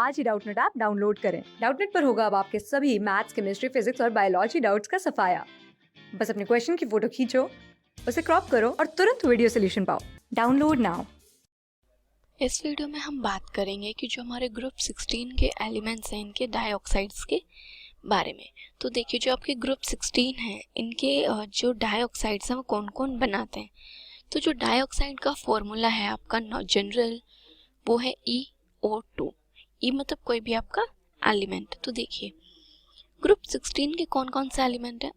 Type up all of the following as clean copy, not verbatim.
आज ही Doubtnut app download करें। Doubtnut पर होगा अब आपके सभी मैथ्स, केमिस्ट्री, फिजिक्स और बायोलॉजी डाउट्स का सफाया। बस अपने क्वेश्चन की फोटो खींचो, उसे क्रॉप करो और तुरंत वीडियो सोल्यूशन पाओ। Download now. इस वीडियो में हम बात करेंगे कि जो हमारे ग्रुप 16 के एलिमेंट्स हैं इनके डाइऑक्साइड्स के बारे में। तो देखिए, जो आपके ग्रुप 16 हैं इनके जो डाइऑक्साइड्स हैं वो कौन कौन बनाते हैं। तो जो डाइऑक्साइड का फॉर्मूला है आपका जनरल, वो है EO2। ई मतलब कोई भी आपका एलिमेंट। तो देखिए, ग्रुप 16 के कौन कौन से एलिमेंट हैं?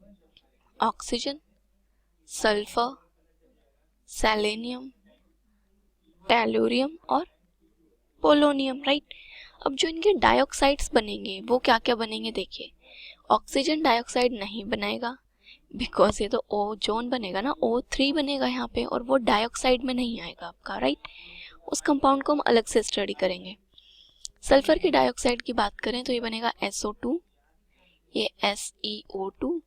ऑक्सीजन, सल्फर, सेलेनियम, टेलुरियम और पोलोनियम, राइट। अब जो इनके डाइऑक्साइड्स बनेंगे वो क्या क्या बनेंगे? देखिए, ऑक्सीजन डाइऑक्साइड नहीं बनाएगा बिकॉज ये तो ओजोन बनेगा ना, O3 बनेगा यहाँ पे, और वो डाइऑक्साइड में नहीं आएगा आपका, राइट। उस कंपाउंड को हम अलग से स्टडी करेंगे। सल्फर के डाइऑक्साइड की बात करें तो ये बनेगा SO2, ये SeO2,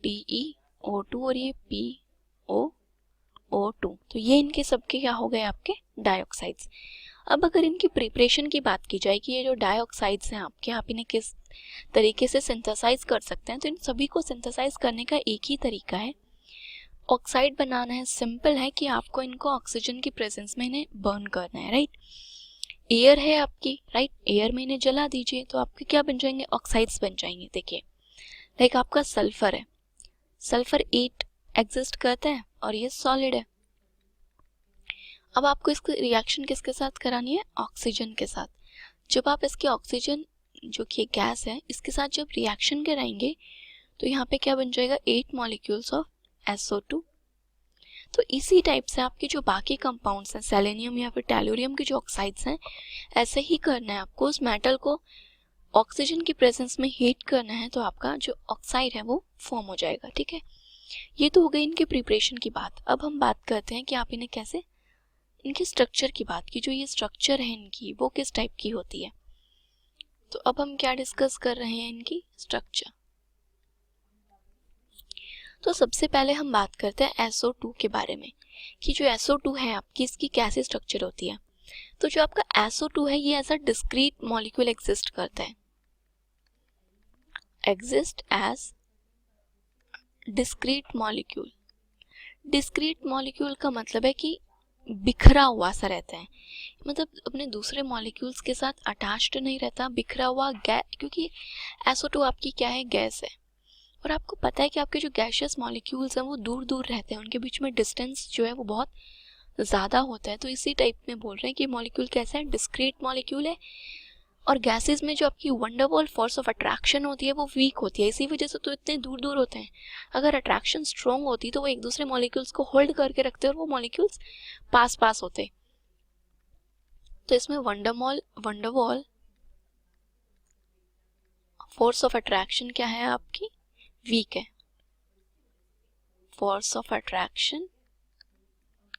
TeO2 और ये POO2। तो ये इनके सबके क्या हो गए? आपके डाइऑक्साइड्स। अब अगर इनकी प्रिपरेशन की बात की जाए कि ये जो डाइऑक्साइड्स हैं आपके, आप इन्हें किस तरीके से सिंथेसाइज कर सकते हैं, तो इन सभी को सिंथेसाइज करने का एक ही तरीका है, ऑक्साइड बनाना है। सिंपल है कि आपको इनको ऑक्सीजन की प्रेजेंस में इन्हें बर्न करना है, राइट। एयर है आपकी, राइट, एयर में इन्हें जला दीजिए तो आपके क्या बन जाएंगे? ऑक्साइड्स बन जाएंगे। देखिए, लाइक आपका सल्फर है, सल्फर 8 एग्जिस्ट करता है और ये सॉलिड है। अब आपको इसको रिएक्शन किसके साथ करानी है? ऑक्सीजन के साथ। जब आप इसके ऑक्सीजन जो कि गैस है इसके साथ जब रिएक्शन कराएंगे तो यहाँ पे क्या बन जाएगा? 8 मॉलिक्यूल्स ऑफ SO2। तो इसी टाइप से आपके जो बाकी कंपाउंड्स हैं, सेलेनियम या फिर टेलुरियम के जो ऑक्साइड्स हैं, ऐसे ही करना है आपको। उस मेटल को ऑक्सीजन की प्रेजेंस में हीट करना है तो आपका जो ऑक्साइड है वो फॉर्म हो जाएगा, ठीक है। ये तो हो गई इनके प्रिपरेशन की बात। अब हम बात करते हैं कि आप इन्हें कैसे, इनके स्ट्रक्चर की बात की। जो ये स्ट्रक्चर है इनकी वो किस टाइप की होती है। तो अब हम क्या डिस्कस कर रहे हैं? इनकी स्ट्रक्चर। तो सबसे पहले हम बात करते हैं SO2 के बारे में कि जो SO2 है आपकी, इसकी कैसे स्ट्रक्चर होती है। तो जो आपका SO2 है ये as a discrete molecule exist करता है, exist as discrete molecule. Discrete molecule का मतलब है कि बिखरा हुआ सा रहता है, मतलब अपने दूसरे मॉलिक्यूल्स के साथ अटैच्ड नहीं रहता, बिखरा हुआ गैस। क्योंकि SO2 आपकी क्या है? गैस है, और आपको पता है कि आपके जो गैशियस मॉलिक्यूल्स हैं वो दूर दूर रहते हैं, उनके बीच में डिस्टेंस जो है वो बहुत ज़्यादा होता है। तो इसी टाइप में बोल रहे हैं कि मॉलिक्यूल कैसा है? डिस्क्रीट मॉलिक्यूल है। और गैसेस में जो आपकी वंडरवॉल फोर्स ऑफ अट्रैक्शन होती है वो वीक होती है, इसी वजह से तो इतने दूर दूर होते हैं। अगर अट्रैक्शन स्ट्रॉन्ग होती तो वो एक दूसरे मॉलिक्यूल्स को होल्ड करके रखते और वो मॉलिक्यूल्स पास पास होते। तो इसमें वंडरवॉल फोर्स ऑफ अट्रैक्शन क्या है आपकी? वीक है। फोर्स ऑफ अट्रैक्शन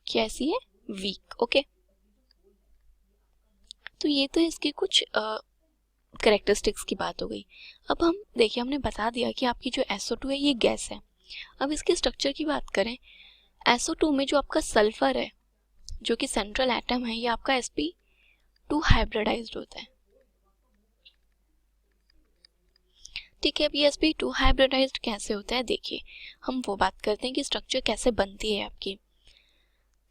कैसी है? Weak, okay. तो ये तो इसके कुछ कैरेक्टरिस्टिक्स की बात हो गई। अब हम देखिए, हमने बता दिया कि आपकी जो SO2 है ये गैस है। अब इसके स्ट्रक्चर की बात करें, SO2 में जो आपका सल्फर है जो कि सेंट्रल एटम है, ये आपका sp2 हाइब्रिडाइज्ड होता है, ठीक है। अब ये sp2 हाइब्रिडाइज्ड कैसे होता है? देखिए, हम वो बात करते हैं कि स्ट्रक्चर कैसे बनती है आपकी।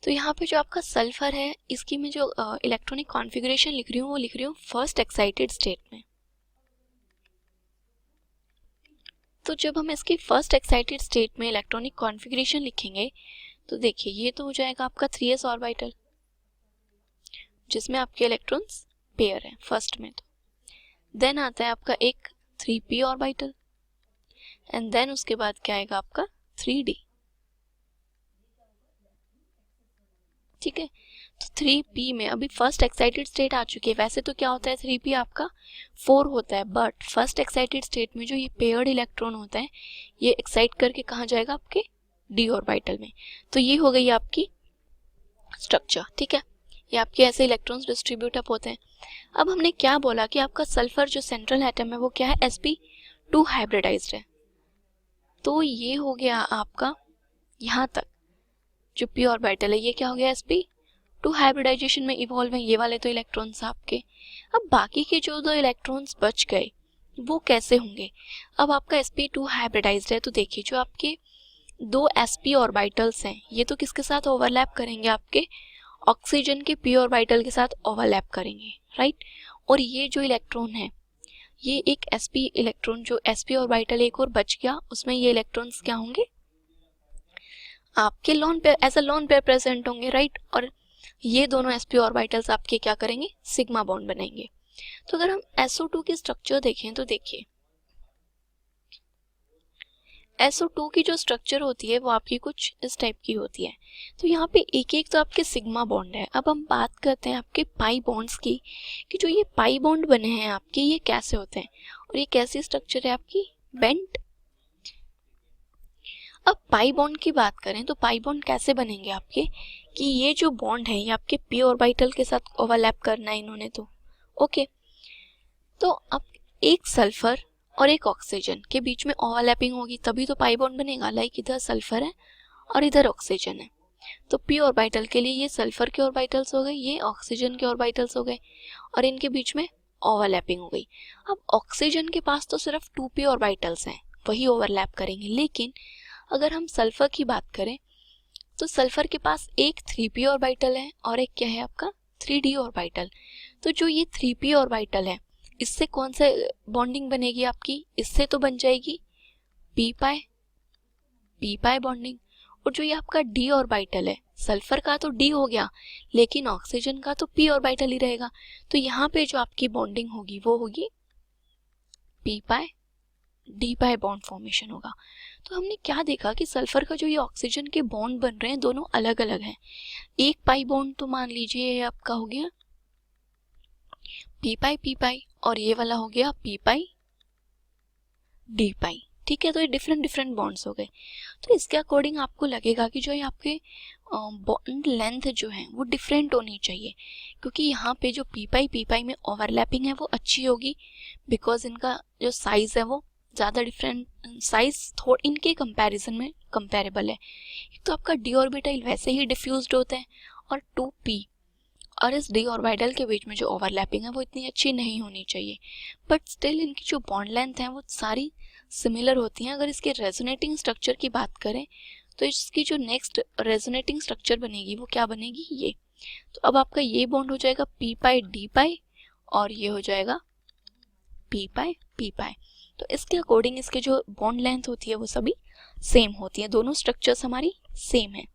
तो यहाँ पे जो आपका सल्फर है इसकी मैं जो इलेक्ट्रॉनिक कॉन्फ़िगरेशन लिख रही हूँ वो लिख रही हूँ फर्स्ट एक्साइटेड स्टेट में। तो जब हम इसकी फर्स्ट एक्साइटेड स्टेट में इलेक्ट्रॉनिक कॉन्फ़िगरेशन लिखेंगे तो देखिए, ये तो हो जाएगा आपका 3s ऑर्बिटल जिसमें आपके इलेक्ट्रॉन्स पेयर हैं फर्स्ट में। तो देन आता है आपका एक 3p ऑर्बिटल, एंड देन उसके बाद क्या आएगा आपका 3d, ठीक है। तो 3p में अभी फर्स्ट एक्साइटेड स्टेट आ चुकी है। वैसे तो क्या होता है 3p आपका 4 होता है, बट फर्स्ट एक्साइटेड स्टेट में जो ये पेयर्ड इलेक्ट्रॉन होता है ये एक्साइट करके कहाँ जाएगा? आपके d ऑर्बिटल में। तो ये हो गई आपकी स्ट्रक्चर, ठीक है। ये आपके ऐसे इलेक्ट्रॉन्स डिस्ट्रीब्यूट अप होते हैं। अब हमने क्या बोला कि आपका सल्फर जो सेंट्रल एटम है वो क्या है? sp2 हाइब्रिडाइज्ड है। तो ये हो गया आपका यहाँ तक जो p ऑर्बिटल है ये क्या हो गया? sp2 टू हाइब्रिडाइजेशन में इवॉल्व हैं ये वाले तो इलेक्ट्रॉन्स आपके। अब बाकी के जो दो इलेक्ट्रॉन्स बच गए वो कैसे होंगे? अब आपका sp2 हाइब्रिडाइज्ड है तो देखिए जो आपके दो sp ऑर्बिटल्स हैं ये तो किसके साथ ओवरलैप करेंगे? आपके ऑक्सीजन के p ऑर्बिटल के साथ ओवरलैप करेंगे, राइट। और ये जो इलेक्ट्रॉन है ये एक sp इलेक्ट्रॉन, जो sp ऑर्बिटल एक और बच गया उसमें ये इलेक्ट्रॉन्स क्या होंगे? आपके lone pair, as a lone pair present होंगे, राइट। और ये दोनों sp ऑर्बिटल्स आपके क्या करेंगे? सिग्मा बॉन्ड बनाएंगे। तो अगर हम SO2 की स्ट्रक्चर देखें तो देखिए SO2 की जो स्ट्रक्चर होती है वो आपकी कुछ इस टाइप की होती है। तो यहाँ पे एक एक तो आपके सिग्मा बॉन्ड है। अब हम बात करते हैं आपके पाई बॉन्ड्स की, कि जो ये पाई बॉन्ड बने हैं आपके ये कैसे होते हैं और ये कैसी स्ट्रक्चर है आपकी? बेंट। अब पाई बॉन्ड की बात करें तो पाई बॉन्ड कैसे बनेंगे आपके, कि ये जो बॉन्ड है ये आपके p ऑर्बिटल के साथ ओवरलैप करना है इन्होंने, तो ओके। तो अब एक सल्फर और एक ऑक्सीजन के बीच में ओवरलैपिंग होगी तभी तो पाई बॉन्ड बनेगा। लाइक इधर सल्फर है और इधर ऑक्सीजन है, तो p ऑर्बिटल के लिए ये सल्फर के ऑर्बिटल्स हो गए, ये ऑक्सीजन के ऑर्बिटल्स हो गए और इनके बीच में ओवरलैपिंग हो गई। अब ऑक्सीजन के पास तो सिर्फ 2p ऑर्बिटल्स हैं, वही ओवरलैप करेंगे। लेकिन अगर हम सल्फर की बात करें तो सल्फर के पास एक 3p ऑर्बिटल है और एक क्या है आपका 3d ऑर्बिटल। तो जो ये 3p ऑर्बिटल है इससे कौन सा बॉन्डिंग बनेगी आपकी? इससे तो बन जाएगी p पाई बॉन्डिंग। और जो ये आपका d ऑर्बिटल है, सल्फर का तो d हो गया लेकिन ऑक्सीजन का तो p ऑर्बिटल ही रहेगा, तो यहाँ पे जो आपकी बॉन्डिंग होगी वो होगी p पाई d पाई बॉन्ड फॉर्मेशन होगा। तो हमने क्या देखा कि सल्फर का जो ये ऑक्सीजन के बॉन्ड बन रहे हैं दोनों अलग अलग हैं। एक पाई बॉन्ड तो मान लीजिए ये आपका हो गया p पाई और ये वाला हो गया p पाई d पाई, ठीक है। तो ये डिफरेंट डिफरेंट बॉन्ड्स हो गए। तो इसके अकॉर्डिंग आपको लगेगा कि जो ये आपके बॉन्ड लेंथ जो है वो डिफरेंट होनी चाहिए, क्योंकि यहाँ पे जो p पाई में ओवरलैपिंग है वो अच्छी होगी, बिकॉज इनका जो साइज है वो ज़्यादा डिफरेंट साइज थोड़ा इनके कंपैरिजन में कंपैरेबल है। एक तो आपका d ऑर्बिटल वैसे ही डिफ्यूज्ड होते हैं और 2p, और इस d ऑर्बिटल के बीच में जो ओवरलैपिंग है वो इतनी अच्छी नहीं होनी चाहिए, बट स्टिल इनकी जो बॉन्ड लेंथ है वो सारी सिमिलर होती हैं। अगर इसके रेजोनेटिंग स्ट्रक्चर की बात करें तो इसकी जो नेक्स्ट रेजोनेटिंग स्ट्रक्चर बनेगी वो क्या बनेगी? ये। तो अब आपका ये बॉन्ड हो जाएगा p पाई d पाई और ये हो जाएगा p पाई। तो इसके अकॉर्डिंग इसके जो बॉन्ड लेंथ होती है वो सभी सेम होती है, दोनों स्ट्रक्चर्स हमारी सेम है।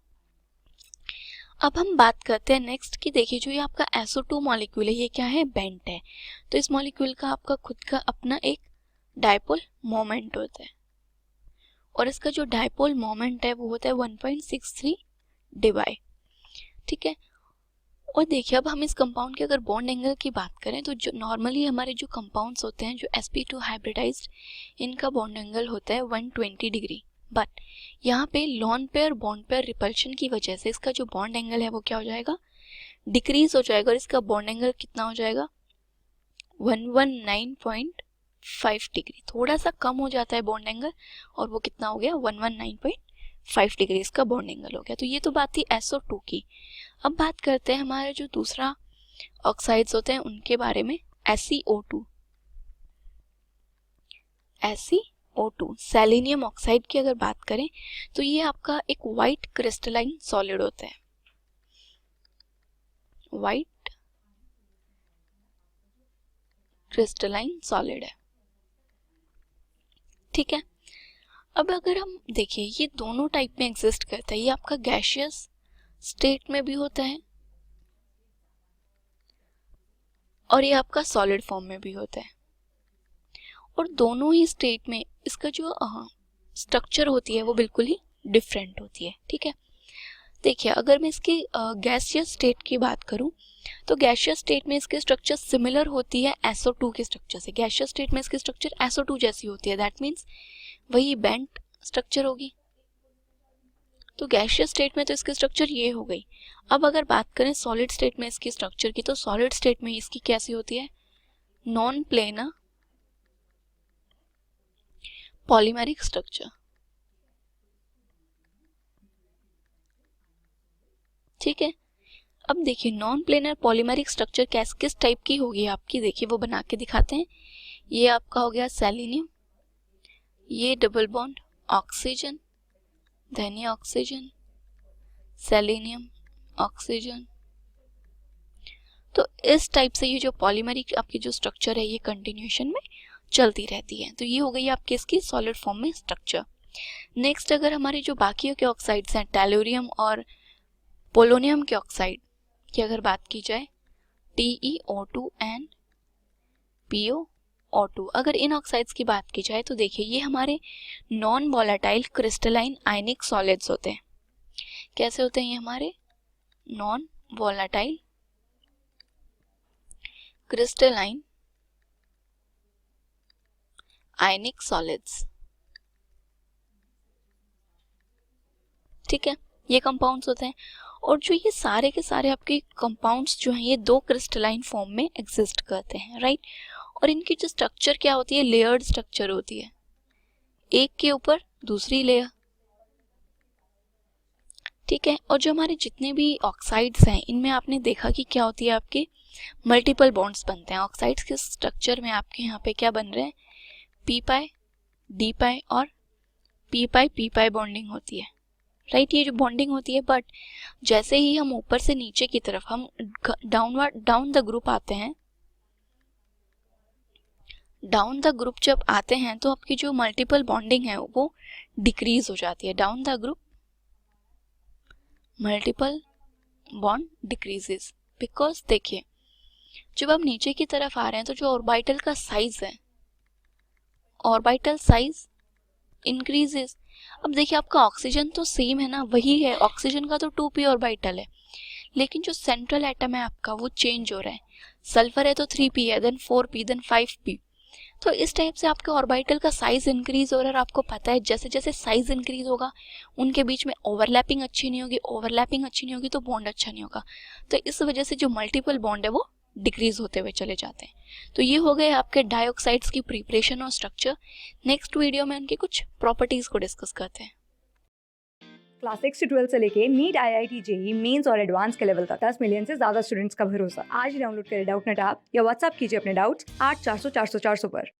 अब हम बात करते हैं नेक्स्ट की, देखिए जो ये आपका SO2 मॉलिक्यूल है ये क्या है? बेंट है। तो इस मॉलिक्यूल का आपका खुद का अपना एक डायपोल मोमेंट होता है और इसका जो डायपोल मोमेंट है वो होता है 1.63 डिवाई, ठीक है। और देखिए अब हम इस कंपाउंड के अगर बॉन्ड एंगल की बात करें तो जो नॉर्मली हमारे जो कंपाउंड्स होते हैं जो sp2 हाइब्रिडाइज्ड, इनका बॉन्ड एंगल होता है 120 डिग्री, बट यहाँ पे lone pair bond pair repulsion की वजह से इसका जो बॉन्ड एंगल है वो क्या हो जाएगा? डिक्रीज हो जाएगा और इसका बॉन्ड एंगल कितना हो जाएगा? 119.5 डिग्री, थोड़ा सा कम हो जाता है बॉन्ड एंगल और वो कितना हो गया? 119.5 डिग्री इसका बॉन्ड एंगल हो गया। तो ये तो बात थी SO2 की। अब बात करते हैं हमारे जो दूसरा ऑक्साइड्स होते हैं उनके बारे में। SeO2 सेलेनियम ऑक्साइड की अगर बात करें तो ये आपका एक वाइट क्रिस्टलाइन सॉलिड होता है, वाइट क्रिस्टलाइन सॉलिड है, ठीक है। अब अगर हम देखिए ये दोनों टाइप में एग्जिस्ट करता है, ये आपका गैसियस स्टेट में भी होता है और ये आपका सॉलिड फॉर्म में भी होता है, और दोनों ही स्टेट में इसका जो स्ट्रक्चर होती है वो बिल्कुल ही डिफरेंट होती है, ठीक है। देखिए अगर मैं इसकी गैसियस स्टेट की बात करूं तो गैसियस स्टेट में इसके स्ट्रक्चर सिमिलर होती है SO2 के स्ट्रक्चर से। गैसियस स्टेट में इसकी स्ट्रक्चर SO2 जैसी होती है, दैट मीन्स वही बेंट स्ट्रक्चर होगी। तो गैसियस स्टेट में तो इसकी स्ट्रक्चर ये हो गई। अब अगर बात करें सॉलिड स्टेट में इसकी स्ट्रक्चर की, तो सॉलिड स्टेट में इसकी कैसी होती है? नॉन प्लेनर पॉलीमेरिक स्ट्रक्चर, ठीक है। अब देखिए नॉन प्लेनर पॉलीमेरिक स्ट्रक्चर किस टाइप की होगी आपकी, देखिए वो बना के दिखाते हैं। ये आपका हो गया सेलेनियम, ये डबल बॉन्ड ऑक्सीजन, देन ये ऑक्सीजन, सेलेनियम, ऑक्सीजन। तो इस टाइप से ये जो पॉलीमेरिक आपकी जो स्ट्रक्चर है ये कंटिन्यूएशन में चलती रहती है। तो ये हो गई आपकी इसकी सॉलिड फॉर्म में स्ट्रक्चर। नेक्स्ट अगर हमारे जो बाकी के ऑक्साइड्स हैं टेलोरियम और पोलोनियम के ऑक्साइड की अगर बात की जाए TeO2 एंड PoO2, अगर इन ऑक्साइड्स की बात की जाए तो देखिए ये हमारे नॉन वोलेटाइल क्रिस्टलाइन आयनिक सॉलिड्स होते हैं। कैसे होते हैं ये हमारे नॉन वोलेटाइल क्रिस्टलाइन आयनिक सॉलिड्स। ठीक है, ये कंपाउंड्स होते हैं। और जो ये सारे के सारे आपके कंपाउंड्स जो हैं ये दो क्रिस्टलाइन फॉर्म में एग्जिस्ट करते हैं, राइट। और इनकी जो स्ट्रक्चर क्या होती है, लेयर्ड स्ट्रक्चर होती है, एक के ऊपर दूसरी लेयर। ठीक है, और जो हमारे जितने भी ऑक्साइड्स हैं इनमें आपने देखा कि क्या होती है, आपके मल्टीपल बॉन्ड्स बनते हैं। ऑक्साइड्स के स्ट्रक्चर में आपके यहाँ पे क्या बन रहे हैं, पी पाई डी पाई और पी पाई बॉन्डिंग होती है, राइट। ये जो बॉन्डिंग होती है, बट जैसे ही हम ऊपर से नीचे की तरफ हम डाउन द ग्रुप आते हैं, डाउन द ग्रुप जब आते हैं तो आपकी जो मल्टीपल बॉन्डिंग है वो डिक्रीज हो जाती है। Down the group multiple bond decreases, because देखिए जब आप नीचे की तरफ आ रहे हैं तो जो ऑर्बिटल का साइज है, ऑर्बिटल साइज इंक्रीजेस। अब देखिए आपका ऑक्सीजन तो सेम है ना, वही है, ऑक्सीजन का तो 2p ऑर्बिटल है, लेकिन जो सेंट्रल एटम है आपका वो चेंज हो रहा है। सल्फर है तो 3p है, देन 4p, देन 5p। तो इस टाइप से आपके ऑर्बिटल का साइज इंक्रीज हो रहा है। और आपको पता है जैसे जैसे साइज इंक्रीज होगा उनके बीच में ओवरलैपिंग अच्छी नहीं होगी, ओवरलैपिंग अच्छी नहीं होगी तो बॉन्ड अच्छा नहीं होगा। तो इस वजह से जो मल्टीपल बॉन्ड है वो डिक्रीज होते हुए चले जाते हैं। तो ये हो गए आपके डाइऑक्साइड्स की प्रिपरेशन और स्ट्रक्चर। नेक्स्ट वीडियो में उनकी कुछ प्रॉपर्टीज को डिस्कस करते हैं। क्लास 6 से 12 से लेके नीट, IIT, JEE मेंस और एडवांस के लेवल तक 10 मिलियन से ज्यादा स्टूडेंट्स का भरोसा। आज ही डाउनलोड करें डाउटनेट ऐप या व्हाट्सएप कीजिए अपने डाउट्स 8400 400 400 पर।